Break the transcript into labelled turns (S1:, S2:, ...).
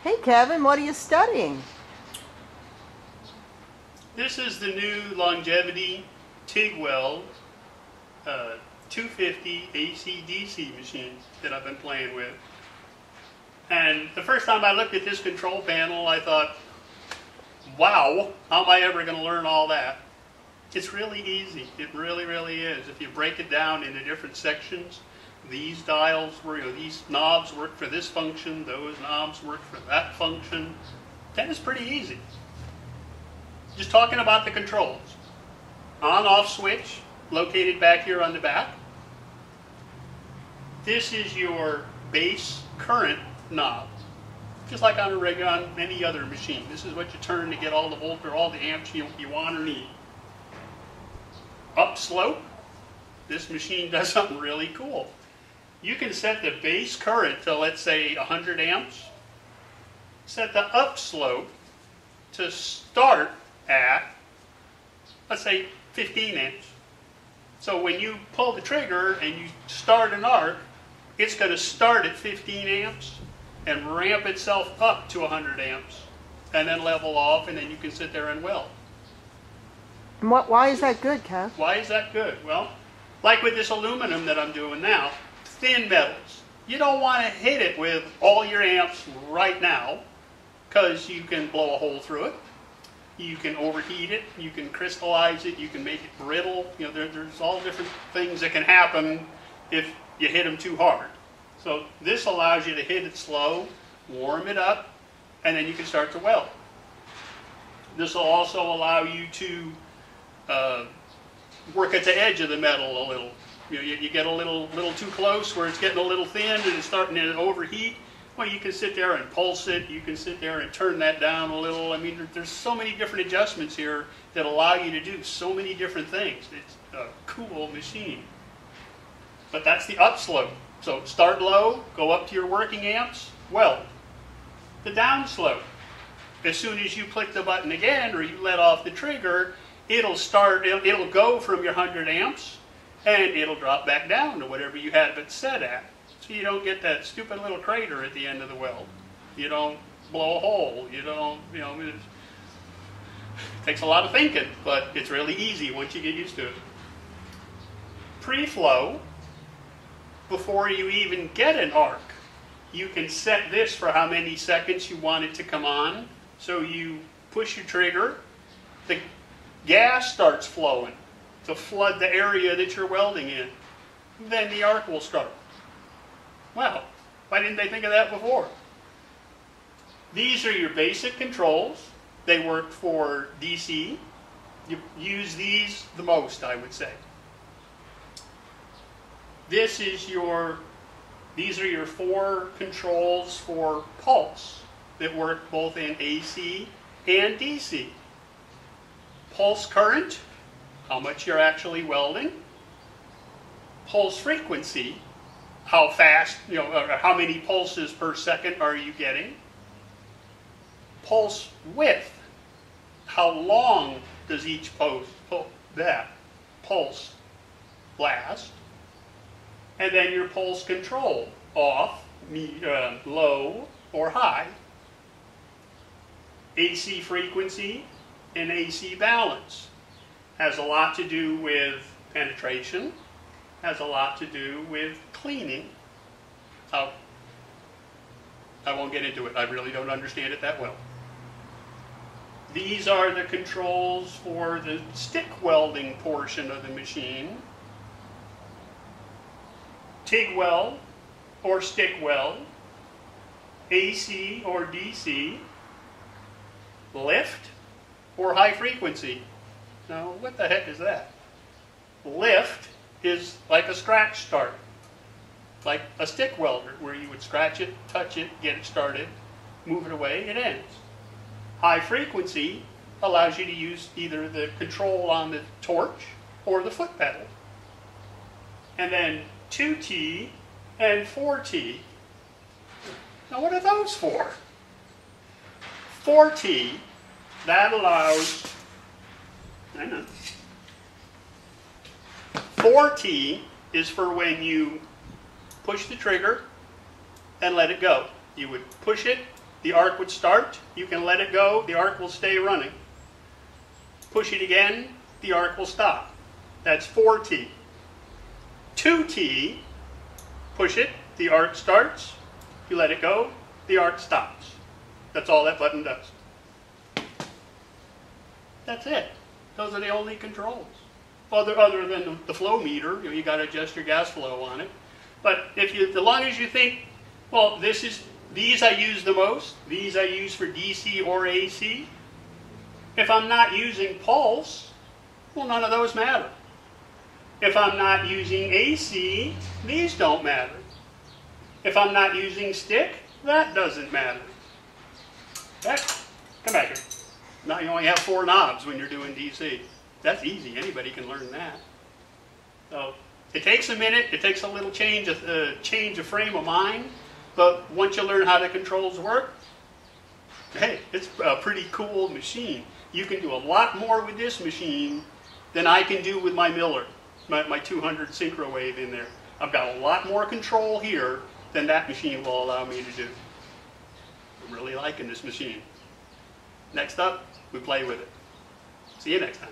S1: Hey Kevin, what are you studying?
S2: This is the new longevity TIG Weld 250 AC/DC machine that I've been playing with. And the first time I looked at this control panel, I thought, wow, how am I ever going to learn all that? It's really easy. It really, really is. If you break it down into different sections, these dials, these knobs work for this function, those knobs work for that function, then it's pretty easy. Just talking about the controls. On-off switch, located back here on the back. This is your base current knob, just like on any other machine. This is what you turn to get all the volt or all the amps you want or need. Upslope, this machine does something really cool. You can set the base current to, let's say, 100 amps. Set the upslope to start at, let's say, 15 amps. So when you pull the trigger and you start an arc, it's going to start at 15 amps and ramp itself up to 100 amps and then level off, and then you can sit there and weld.
S1: And why is that good, Kev?
S2: Why is that good? Well, like with this aluminum that I'm doing now, thin metals. You don't want to hit it with all your amps right now because you can blow a hole through it. You can overheat it. You can crystallize it. You can make it brittle. You know, there's all different things that can happen if you hit them too hard. So this allows you to hit it slow, warm it up, and then you can start to weld. This will also allow you to work at the edge of the metal a little. You know, you get a little too close where it's getting a little thin and it's starting to overheat. Well, you can sit there and pulse it. You can sit there and turn that down a little. I mean, there's so many different adjustments here that allow you to do so many different things. It's a cool machine. But that's the upslope. So start low, go up to your working amps, weld. The downslope, as soon as you click the button again or you let off the trigger, it'll go from your 100 amps and it'll drop back down to whatever you had it set at. So you don't get that stupid little crater at the end of the weld. You don't blow a hole. You don't, it takes a lot of thinking, but it's really easy once you get used to it. Pre-flow, before you even get an arc, you can set this for how many seconds you want it to come on. So you push your trigger, the gas starts flowing to flood the area that you're welding in. Then the arc will start. Wow, why didn't they think of that before? These are your basic controls. They work for DC. You use these the most, I would say. These are your 4 controls for pulse that work both in AC and DC. Pulse current, how much you're actually welding. Pulse frequency, how fast, or how many pulses per second are you getting. Pulse width, how long does each pulse last. And then your pulse control, off, low, or high. AC frequency and AC balance has a lot to do with penetration, has a lot to do with cleaning. I won't get into it. I really don't understand it that well. These are the controls for the stick welding portion of the machine. TIG weld or stick weld, AC or DC, lift or high frequency. Now, what the heck is that? Lift is like a scratch start, like a stick welder, where you would scratch it, touch it, get it started, move it away, it ends. High frequency allows you to use either the control on the torch or the foot pedal. And then 2T and 4T. Now what are those for? 4T, that allows, 4T is for when you push the trigger and let it go. You would push it the arc would start. You can let it go, the arc will stay running. Push it again, the arc will stop. That's 4T. 2T, push it, the arc starts. You let it go, the arc stops. That's all that button does. That's it. Those are the only controls. Other than the flow meter, you got to adjust your gas flow on it. But if you, as long as you think, well, these I use the most. These I use for DC or AC. If I'm not using pulse, well, none of those matter. If I'm not using AC, these don't matter. If I'm not using stick, that doesn't matter. Come back here. Now you only have 4 knobs when you're doing DC. That's easy. Anybody can learn that. So it takes a minute. It takes a little change of frame of mind. But once you learn how the controls work, hey, it's a pretty cool machine. You can do a lot more with this machine than I can do with my Miller, my 200 synchro wave in there. I've got a lot more control here than that machine will allow me to do. I'm really liking this machine. Next up, we play with it. See you next time.